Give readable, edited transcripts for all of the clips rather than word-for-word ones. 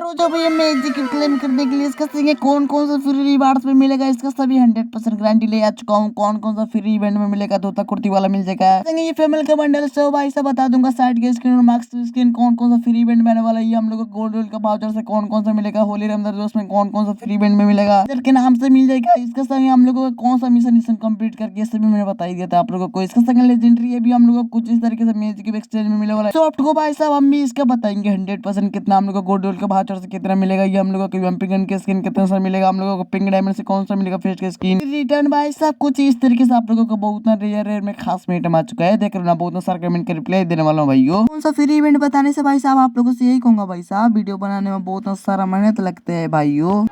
यार जो भी मैजिक क्लेम करने के लिए इसका संगे कौन कौन सा फ्री रिवार्ड्स में मिलेगा इसका सभी 100% गारंटी ले आ चुका हूँ। कौन कौन सा फ्री इवेंट में मिलेगा, धोता कुर्ती वाला मिल जाएगा, संगे ये फीमेल का बंडल सब भाई सब बता दूंगा। साइड के स्क्रीन और मार्क्स स्क्रीन कौन कौन सा फ्री इवेंट में आने वाला है, ये हम लोग को गोल्ड रोल का वाउचर से कौन कौन सा मिलेगा, होली रमजान दोस्त में कौन कौन सा फ्री इवेंट में मिलेगा के नाम से मिल जाएगा। इसका संगे हम लोगों को कौन सा मिशन कंप्लीट करके सभी मैंने बता ही दिया था आप लोगों को। इसका संगे लेजेंडरी है भी हम लोगों को कुछ इस तरीके से मैजिक एक्सचेंज में मिले वाला है। सॉफ्ट को भाई साहब हम भी इसका बताएंगे 100% कितना हम लोग को गोल्ड रोल का वाउचर से कितना मिलेगा, ये हम लोगों को एमपी गन के स्किन कितना सा मिलेगा, हम लोगों को पिंक डायमंड से कौन सा मिलेगा फेस के स्किन रिटर्न भाई साहब कुछ इस तरीके से आप लोगों को बहुत ना रेयर में खास में आइटम आ चुका है। देख रहे हो ना, बहुत सारा कमेंट का रिप्लाई देने वाला हूँ भाइयों। कौन सा फ्री इवेंट बताने से भाई साहब आप लोगों से यही कहूंगा भाई साहब, वीडियो बनाने में बहुत सारा मेहनत लगता है भाइयों।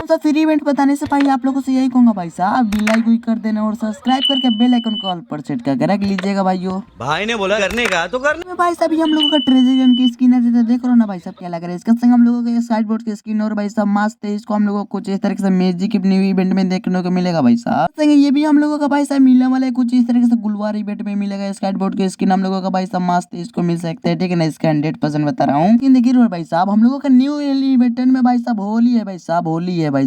तो फ्री इवेंट बताने से पहले आप लोगों से यही कहूंगा भाई साहब, लाइक भी कर देना और सब्सक्राइब करके बेल आइकन को ऑल पर सेट करके रख लीजिएगा भाइयों। भाई ने बोला करने का तो कर। भाई साहब हम लोगों का ट्रेजर गन की स्किन है, देख रहे हो ना भाई साहब क्या लग रहा है। इसका संग हम लोगों के साइड बोर्ड की स्किन और भाई साहब मास्क है, इसको हम लोगों को कुछ इस तरीके से मैजिक न्यू इवेंट में देखने को मिलेगा भाई साहब। संग ये भी हम लोगों का भाई साहब मिलने वाला है कुछ इस तरीके से गुलवार इवेंट में मिलेगा। स्काइट बोर्ड की स्किन हम लोगों का भाई साहब मास्क इसको मिल सकता है, ठीक है ना। इसका 100% बता रहा हूँ। देखिए भाई साहब हम लोगों का न्यू इवेंट में भाई साहब होली है भाई साहब, होली है भाई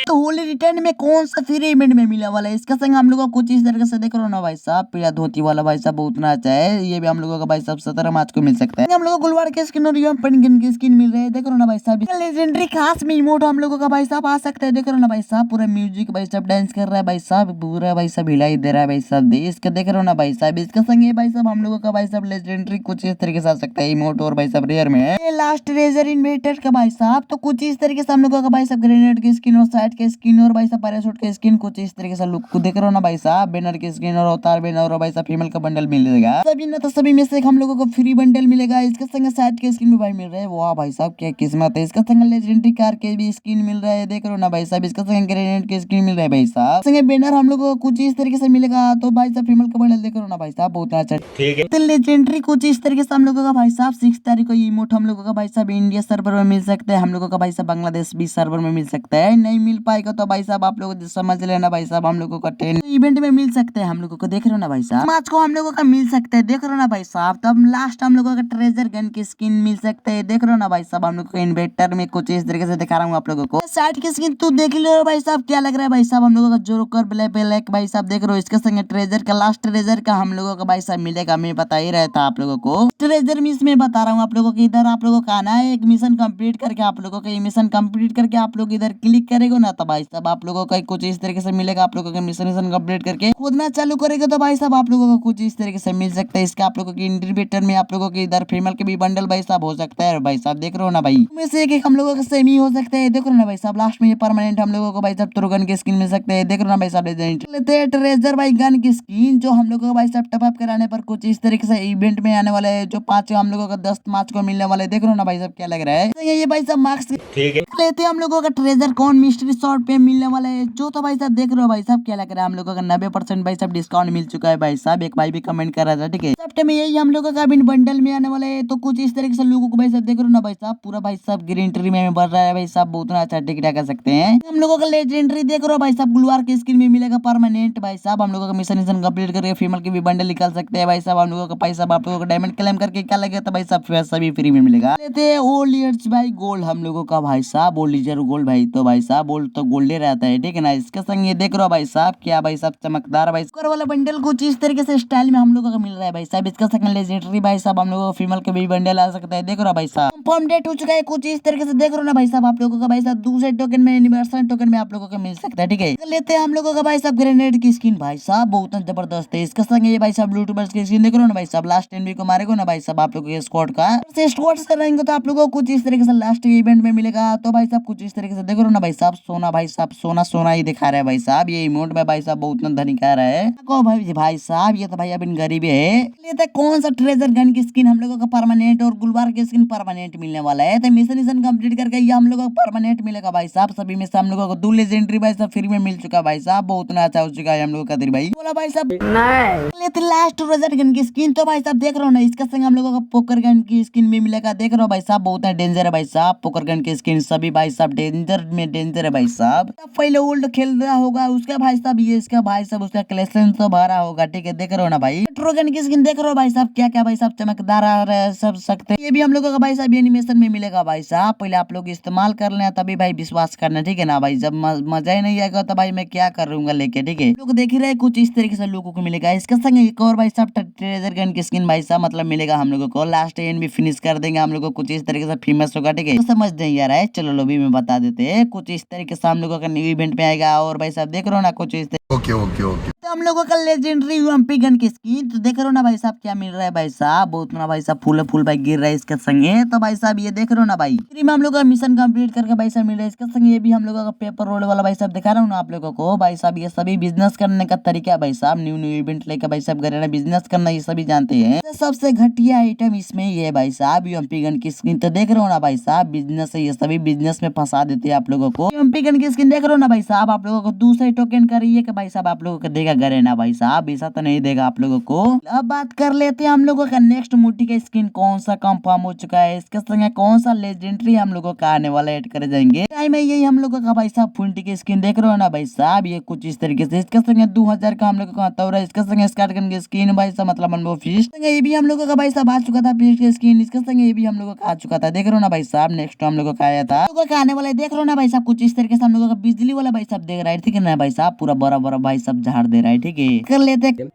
तो होली रिटर्न में कौन सा फ्री इवेंट में मिला वाला है। इसका संग हम लोगों को कुछ इस तरीके से देख रहे हो ना भाई साहब, पीला धोती वाला भाई साहब बहुत ना अच्छा है। ये भी हम लोगों का भाई साहब 17 मार्च को मिल सकता है। हम लोगों को गुलवार के स्किन और गन की स्किन मिल रहे हैं, देख रहे हो ना भाई साहब। लेजेंडरी खास में इमोट हम लोगों का भाई साहब आ सकता है, देख रहे हो ना भाई साहब। पूरा म्यूजिक भाई साहब डांस कर रहा है भाई साहब, पूरा भाई साहब हिलाई दे रहा है भाई साहब, इसका देख रहे हो ना भाई साहब। इसका संग ये भाई साहब हम लोगों का भाई साहब लेजेंडरी कुछ इस तरीके से आ सकता है इमोट और भाई साहब रेयर में है। लास्ट रेजर इन्वेटर का भाई साहब तो कुछ इस तरीके से हम लोगों का भाई साहब ग्रेनेड की स्किन और साइड के स्किन और भाई साहब पैराशूट के स्किन कुछ इस तरीके से लुक को देख रहे हो ना भाई साहब। बैनर की स्किन और अवतार बैनर और भाई साहब फीमेल का बंडल मिलेगा सभी ना, तो सभी में से हम लोगों को फ्री बंडल मिलेगा। इसके संग साइड के स्किन भी भाई मिल रहा है, वाह भाई साहब क्या किस्मत है। इसका संग लेजेंडरी कार के भी स्किन मिल रहा है, देख रहे हो ना भाई साहब। इसका संग ग्रेनेड के स्किन मिल रहा है भाई साहब। संग बैनर हम लोगों को कुछ इस तरीके से मिलेगा, तो भाई साहब फीमेल का बंडल देख रहे हो ना भाई साहब बहुत अच्छा ठीक है। तो लेजेंडरी कुछ इस तरीके से हम लोगों का भाई साहब 6 तारीख को इमोट हम लोगों का भाई साहब इंडिया सर्वर में मिल सकता है, हम लोगों का भाई साहब बांग्लादेश भी सर्वर में मिल सकता है। नहीं मिल पाएगा तो भाई साहब आप लोग समझ लेना भाई साहब, हम लोगों का 10 इवेंट में मिल सकते हैं हम लोगों को, देख रहे हो ना भाई साहब। मार्च को हम लोगों का मिल सकता है, देख रहे हो ना भाई साहब। तब लास्ट हम लोगों का ट्रेजर गन की स्किन मिल सकते है, देख रहे हो ना भाई साहब। हम लोग को इन्वेटर में कुछ इस तरीके से दिखा रहा हूँ आप लोगों को। साइड की स्किन तो देख लो भाई साहब क्या लग रहा है भाई साहब। हम लोगों का जोकर ब्लैक भाई साहब देख रहे हो। इसके संग ट्रेजर का लास्ट ट्रेजर का हम लोगों का भाई साहब मिलेगा, मैं बता ही रहा था आप लोगों को। ट्रेजर मिस में बता रहा हूँ आप लोगों को, इधर आप लोगों का आना है एक मिशन कंप्लीट करके, आप लोगों का मिशन कंप्लीट करके आप लोग इधर क्लिक करेगा ना तो भाई साहब आप लोगों का कुछ इस तरीके से मिलेगा। आप लोगों का मिशन कंप्लीट करके खोदना चालू करेगा तो भाई साहब आप लोगों को कुछ इस तरीके से मिल सकता है। इसका आप लोगों की इंडिकेटर में आप लोगों के इधर फीमेल के भी बंडल भाई साहब हो सकता है भाई साहब, देख रहे हो ना भाई। में से एक हम लोगों का सेम ही हो सकता है, देख रहे हो ना भाई साहब। लास्ट में ये परमानेंट हम लोगों को भाई साहब तुरगन की स्किन मिल सकते हैं, देख रहे हो ना भाई साहब। लेते हैं ट्रेजर भाई गन की स्किन जो हम लोगों को भाई साहब टॉप अप कराने पर कुछ इस तरीके से इवेंट में आने वाले है, जो 5 हम लोगों का 10 मार्च को मिलने वाले, देख रहे हो ना भाई साहब क्या लग रहा है। तो ये भाई साहब मार्क्स ठीक है। लेते हैं हम लोगों का ट्रेजर कौन मिस्ट्री शॉट पे मिलने वाला है, जो तो भाई साहब देख रहे हो भाई साहब क्या लग रहा है। हम लोगों का 90% भाई साहब डिस्काउंट मिल चुका है भाई साहब। एक भाई भी कमेंट कर रहा था, ठीक है। सप्टे में यही हम लोगों का बिन बंडल में आने वाला है, तो कुछ इस तरीके से लोगों को भाई साहब देख रहे हो ना भाई साहब। पूरा भाई साहब ग्रीन ट्री में बढ़ रहा है भाई साहब, बहुत अच्छा टिक कर सकते हैं। हम लोगों का लेजेंडरी देख रहे हो भाई साहब, गुलवार की स्किन में मिलेगा परमानेंट भाई साहब। हम लोगों का मिशन कंप्लीट करके फीमेल के भी बंडल निकाल सकते हैं भाई साहब। हम लोगों का भाई साहब आप लोगों का डायमंड क्लेम करके क्या लगेगा तो भाई साहब सभी फ्री में मिलेगा। लेते हैं ओल्ड ईयर्स भाई गोल्ड हम लोगों का भाई साहब, ओल्ड ईयर गोल्ड भाई, तो भाई साहब गोल्ड तो गोल्ड रहता है, ठीक है ना। इसके संग ये देख रहे हो भाई साहब क्या भाई साहब चमकदार भाई वाला बंडल कुछ इस तरीके से स्टाइल में हम लोगों को मिल रहा है भाई साहब। इसका सेकंड लेजेंडरी भाई साहब हम लोगों को फीमेल के भी बंडल आ सकता है, देख रहे हो भाई साहब। कंफर्म डेट हो चुका है कुछ इस तरीके से, देख रहे हो ना भाई साहब। आप लोगों का भाई साहब दूसरे टोकन में यूनिवर्सल टोकन में आप लोगों को मिल सकता है, ठीक है। लेते हैं हम लोगों का भाई साहब ग्रेनेड की स्किन भाई साहब बहुत जबरदस्त है। इसका संग ये भाई साहब ब्लू टूबर्स की स्किन देख रहे हो ना भाई साहब। लास्ट 10 को मारेगा ना भाई साहब आप लोगों के स्क्वाड का स्क्वाड से रहेंगे तो आप लोगों को कुछ इस तरीके से लास्ट इवेंट में मिलेगा। तो भाई साहब कुछ इस तरीके से देख रहे हो ना भाई साहब। सोना भाई साहब सोना सोना ही दिखा रहा है भाई साहब। ये इमोट में भाई साहब बहुत धनी कह रहा है को भाई साहब। ये तो भाई अब इन गरीबी है। लेते कौन सा ट्रेजर गन की स्किन हम लोगों का परमानेंट और गुलवार की स्किन परमानेंट मिलने वाला है। तो मिशन कंप्लीट करके ये हम लोगों को परमानेंट मिलेगा भाई साहब। सभी में से हम लोगों को 2 लेजेंडरी भाई साहब फ्री में मिल चुका भाई साहब, बहुत अच्छा हो चुका है हम लोगों का दिल भाई बोला भाई साहब। लेते लास्ट ट्रेजर गन की स्किन तो भाई साहब देख रहे हो ना। इसका संग हम लोगों को पोकर गन की स्किन भी मिलेगा, देख रहे हो भाई साहब। बहुत डेंजर है भाई साहब पोकर गन की स्किन, सभी भाई साहब डेंजर में डेंजर है भाई साहब। पहले ओल्ड खेल रहा होगा उसका भाई साहब, ये इसका भाई साहब उसका कलेक्शन तो भरा होगा, ठीक है। देख रहे हो ना भाई, ट्रोगन की स्किन देख रहे हो भाई साहब, क्या क्या भाई साहब चमकदार आ रहा है सब सकते। ये भी हम लोगों का भाई साहब एनिमेशन में मिलेगा भाई साहब। पहले आप लोग इस्तेमाल कर लें तभी भाई विश्वास करना, ठीक है ना भाई। जब मजा ही नहीं आएगा तो भाई मैं क्या करूंगा लेके, ठीक है। लोग देख ही रहे कुछ इस तरीके से लोगों को मिलेगा। इसके संग एक और भाई साहब ट्रेजर गन की स्किन भाई साहब मतलब मिलेगा हम लोगों को। लास्ट एंड भी फिनिश कर देंगे हम लोग को, कुछ इस तरीके से फेमस होगा, ठीक है। तो समझ नहीं आ रहा है, चलो लोभी में बता देते हैं। कुछ इस तरीके से हम लोगों का न्यू इवेंट में आएगा। और भाई साहब देख रहे हो ना कुछ इस ओके ओके ओके। तो हम लोगों का लेजेंडरी यूएमपी गन की स्किन तो देख रहे हो ना भाई साहब क्या मिल रहा है भाई साहब। बहुत ना भाई साहब फूल भाई गिर रहा है इसके संगे। तो भाई साहब ये देख रहे हो ना भाई, फ्री में हम लोग का मिशन कंप्लीट करके भाई साहब मिल रहा है इसके संगे। ये भी हम लोगों का पेपर रोड वाला भाई साहब दिखा रहा हूँ ना आप लोगों को भाई साहब। ये सभी बिजनेस करने का तरीका है भाई साहब। न्यू न्यू इवेंट लेकर भाई साहब घर बिजनेस करना ये सभी जानते हैं। तो सबसे घटिया आइटम इसमें ये भाई साहब यूएमपी गन की स्किन। तो देख रहे हो ना भाई साहब, बिजनेस है ये सभी, बिजनेस में फंसा देते हैं आप लोगों को। यूएमपी गन की स्किन देख रहे हो ना भाई साहब, आप लोगों को दूसरे टोकन कर रही है कि भाई साहब आप लोगों को देगा घरे ना भाई साहब, ऐसा तो नहीं देगा आप लोगों को। अब बात कर लेते हैं हम लोगों का नेक्स्ट मूर्ति का स्किन कौन सा कंफर्म हो चुका है। इसके संग कौन सा लेजेंडरी हम लोगों का आने वाला ऐड कर जाएंगे टाइम है। यही हम लोगों का भाई साहब फुंटी की स्किन देख रहे हो ना भाई साहब, ये कुछ इस तरीके से। इसके संग 2000 का हम लोगों का आता है। इसके संग स्कार्ट गन की स्किन भाई साहब मतलब अनबो फिश, ये भी हम लोगों का भाई साहब आ चुका था। फिश की स्किन इसके संग ये भी हम लोगों का आ चुका था, देख रहे हो ना भाई साहब। नेक्स्ट हम लोगों का आया था, हम लोगों का आने वाला है देख रहे हो ना भाई साहब। कुछ इस तरीके से हम लोगों का बिजली वाला भाई साहब देख रहा है, ठीक है ना भाई साहब। पूरा बड़ा बड़ा भाई साहब झाड़ दे रहा है, ठीक है। कर लेते हैं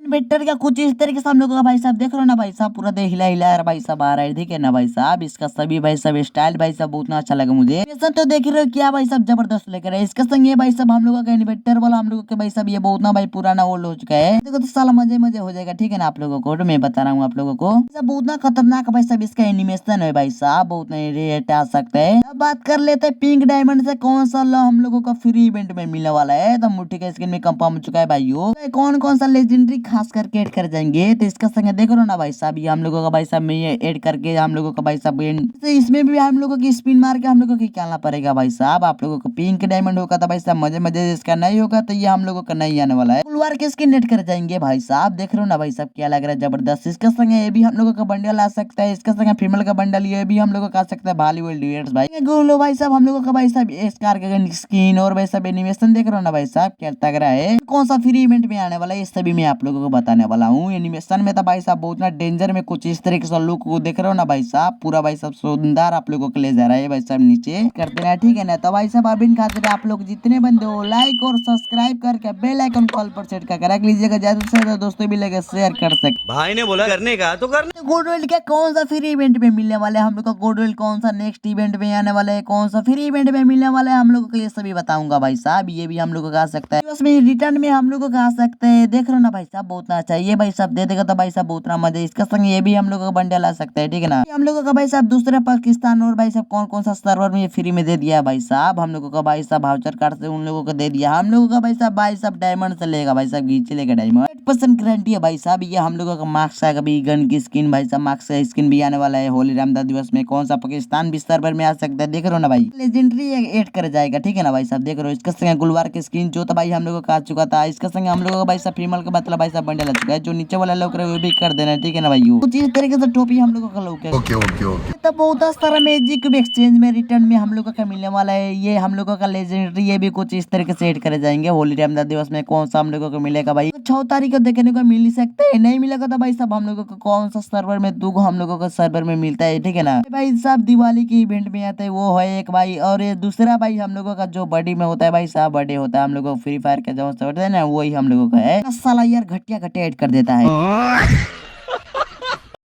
इन्वर्टर का कुछ इस तरीके से हम लोगों का भाई साहब देख रहे हो ना भाई साहब। पूरा दे हिला हिला भाई साहब आ रहा है, ठीक है ना भाई साहब। इसका सभी भाई साहब स्टाइल भाई साहब बहुत अच्छा लगा मुझे। तो देख रहे हो क्या भाई साहब जबरदस्त लेकर है। इसका संग ये भाई साहब हम लोगों का इन्वर्टर वाला हम लोगों के भाई साहब ये बहुत ना भाई पुराना ओल्ड हो चुका है। देखो तो साला मजे मजे हो जाएगा, ठीक है ना आप लोगों को। तो मैं बता रहा हूँ आप लोगों को बहुत ना खतरनाक भाई साहब इसका एनिमेशन है भाई साहब, बहुत रेट आ सकता है। अब बात कर लेते हैं पिंक डायमंड से कौन सा हम लोगों का फ्री इवेंट में मिलने वाला है। तो मुट्ठी का स्किन में कंफर्म हो चुका है भाइयों। कौन कौन सा लेजेंडरी खास करके ऐड कर जाएंगे तो इसका संग देख रहे हो ना भाई साहब, ये हम लोगों का भाई साहब में ये ऐड करके हम लोगों का भाई साहब तो इसमें भी हम लोगों की स्पिन मार के हम लोगों को निकालना पड़ेगा भाई साहब। आप लोगों को पिंक डायमंड होगा तो भाई साहब मजे मजे, इसका नहीं होगा तो ये हम लोगों का नहीं आने वाला है। फुलवार के स्किन ऐड कर जाएंगे भाई साहब, देख रहे हो ना भाई साहब क्या लग रहा है जबरदस्त। इसका संग ये भी हम लोगों का बंडल आ सकता है। इसका संग फीमेल का बंडल ये भी हम लोगों का आ सकता है। बॉलीवुड ड्यूएट्स भाई गोलो भाई साहब हम लोगों का भाई साहब स्कार का स्किन और भाई साहब एनिमेशन देख रहे हो ना भाई साहब क्या लग रहा है। कौन सा फ्री इवेंट में आने वाला है इस सभी मैं आप लोगों को बताने वाला हूँ। एनिमेशन में तो भाई साहब बहुत ना डेंजर में कुछ इस तरीके से लुक को देख रहे हो ना भाई साहब। पूरा भाई साहब सुंदर आप लोगों को ले जा रहा है भाई साहब नीचे करते ना, ठीक है ना। तो भाई साहब अभी खातिर आप लोग जितने बंदे हो लाइक और सब्सक्राइब करके बेल आइकन कॉल पर सेट करके रख लीजिएगा। ज्यादा से ज्यादा दोस्तों भी लेकर शेयर कर सकते। भाई ने बोला करने का तो करना। गोडवेल क्या कौन सा फ्री इवेंट में मिलने वाला है हम लोग का गोडवेल, कौन सा नेक्स्ट इवेंट में आने वाला है, कौन सा फ्री इवेंट में मिलने वाला है हम लोगों के लिए सभी बताऊंगा भाई साहब। ये भी हम लोगों का आ सकता है उसमें रिटर्न में हम लोगों का आ सकता है, देख रहे हो ना भाई साहब बहुत ना अच्छा। ये भाई साहब दे देगा तो भाई साहब बहुत ना मजा। इसका संग ये भी हम लोगों का बंडल आ सकता है, ठीक है ना। हम लोगों का भाई साहब दूसरे पाकिस्तान और भाई साहब कौन कौन सा सर्वर में ये फ्री में दे दिया है भाई साहब। हम लोगों का भाई साहब वाउचर कार्ड से उन लोगों को दे दिया। हम लोगों का भाई साहब डायमंड से लेगा भाई साहब, घींच लेगा डायमंड 100% गारंटी है भाई साहब। ये हम लोगों का मार्क्स है कभी गन की स्किन भाई साहब, मार्क्स का स्किन भी आने वाला है होली रामदास दिवस में। कौन सा पाकिस्तान भी सर्वर में आ सकता है, देख रहे हो ना भाई। लेजेंडरी ऐड कर जाएगा, ठीक है ना भाई साहब। देख रहे हो इसका संग गुलवार की स्किन जो तो भाई हम लोगों का आ चुका था। इसका संग हम लोगों का भाई साहब फीमेल का मतलब भाई साहब बंडल आ चुका है। जो नीचे वाला लोग रहे वो भी कर देना, ठीक है ना भाई। कुछ इस तरीके से टोपी हम लोगों का लोग ओके ओके ओके। तो बहुत सारा मैजिक एक्सचेंज में रिटर्न में हम लोगों का मिलने वाला है। ये हम लोगों का लेजेंडरी ये भी कुछ इस तरीके से ऐड करे जाएंगे होली रामदास दिवस में। कौन सा हम लोगों को मिलेगा भाई 6 तारीख को देखने को मिल ही सकता है। नहीं मिलेगा तो भाई साहब हम लोगों को कौन सा सर्वर में 2 हम लोगों का सर्वर में मिलता है, ठीक है ना भाई साहब। दिवाली की इवेंट में आता है वो है एक भाई, और ये दूसरा भाई हम लोगों का जो बर्थडे में होता है भाई साहब, बर्थडे होता है हम लोगों को फ्री फायर का जो होता है ना वही हम लोगों का है। साला यार घटिया घटिया ऐड कर देता है।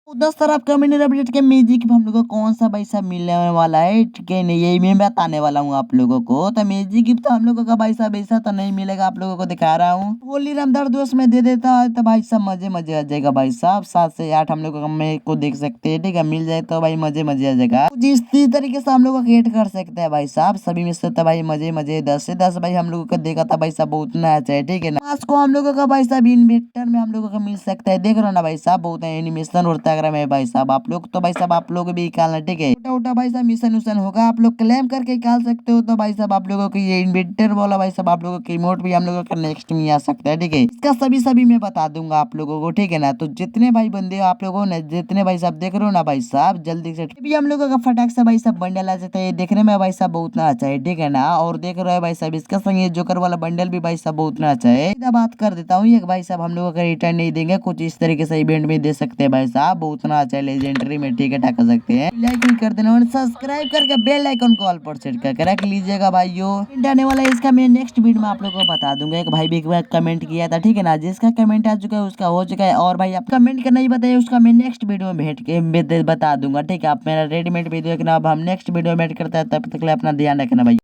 दस तरफ कम्युनिटी अपडेट के म्यूजिक हम लोगों को कौन सा भाई साहब मिलने वाला है, ठीक है नहीं यही मैं बताने वाला हूँ आप लोगों को। तो म्यूजिक गिफ्ट तो हम लोगों का भाई साहब ऐसा तो नहीं मिलेगा, आप लोगों को दिखा रहा हूँ। होली रामदास दिवस में दे देता है तो भाई साहब मजे मजे आ जाएगा भाई साहब। 7 से 8 हम लोगों को देख सकते हैं, ठीक है। मिल जाए तो भाई मजे मजे आ जाएगा। जिस तरीके से हम लोग को ऐड कर सकते हैं भाई साहब सभी में से तो भाई मजे मजे 10 से 10 भाई हम लोगों को देखा था भाई साहब बहुत ना अच्छा है, ठीक है ना। आज को हम लोगों का भाई साहब इन्वेटर में हम लोगों को मिल सकता है, देख रहे हो ना भाई साहब बहुत एनिमेशन उड़ता है चक्कर में भाई साहब आप लोग तो भाई साहब आप लोग भी निकालना, ठीक है। छोटा उटा भाई साहब मिशन उशन होगा आप लोग क्लेम करके निकाल सकते हो, तो भाई साहब आप लोगों को ये इन्वेंटर वाला भाई साहब आप लोगों के रिमोट भी हम लोगों का नेक्स्ट में आ सकता है, ठीक है। इसका सभी मैं बता दूंगा आप लोगों को, ठीक है ना। तो जितने भाई बंदे हो आप लोगों ने, जितने भाई साहब देख रहे हो ना भाई साहब, जल्दी से भी हम लोगों का फटाक से भाई साहब बंडल आ जाता है। देखने में भाई साहब बहुत ना अच्छा है, ठीक है ना। और देख रहे हो भाई साहब इसका संग ये जोकर वाला बंडल भी भाई साहब बहुत ना अच्छा है। सीधा बात कर देता हूँ, एक भाई साहब हम लोगों का रिटर्न नहीं देंगे, कुछ इस तरीके से इवेंट में दे सकते हैं भाई साहब, बहुत ना अच्छा है लेजेंडरी में, ठीक है, ठाक सकते हैं। लाइक भी कर देना और सब्सक्राइब करके बेल आइकन को ऑल पर सेट करके रख लीजिएगा भाइयों। आने वाला है इसका मैं नेक्स्ट वीडियो में आप लोगों को बता दूंगा। एक भाई भी एक बार कमेंट किया था, ठीक है ना, जिसका कमेंट आ चुका है उसका हो चुका है, और भाई आप कमेंट करना ही बताइए, उसका मैं नेक्स्ट वीडियो में भेंट के बता दूंगा, ठीक है। आप मेरा रेडीमेड वीडियो देखना, अब हम नेक्स्ट वीडियो में भेंट करते हैं, तब तक के लिए अपना ध्यान रखना भाई।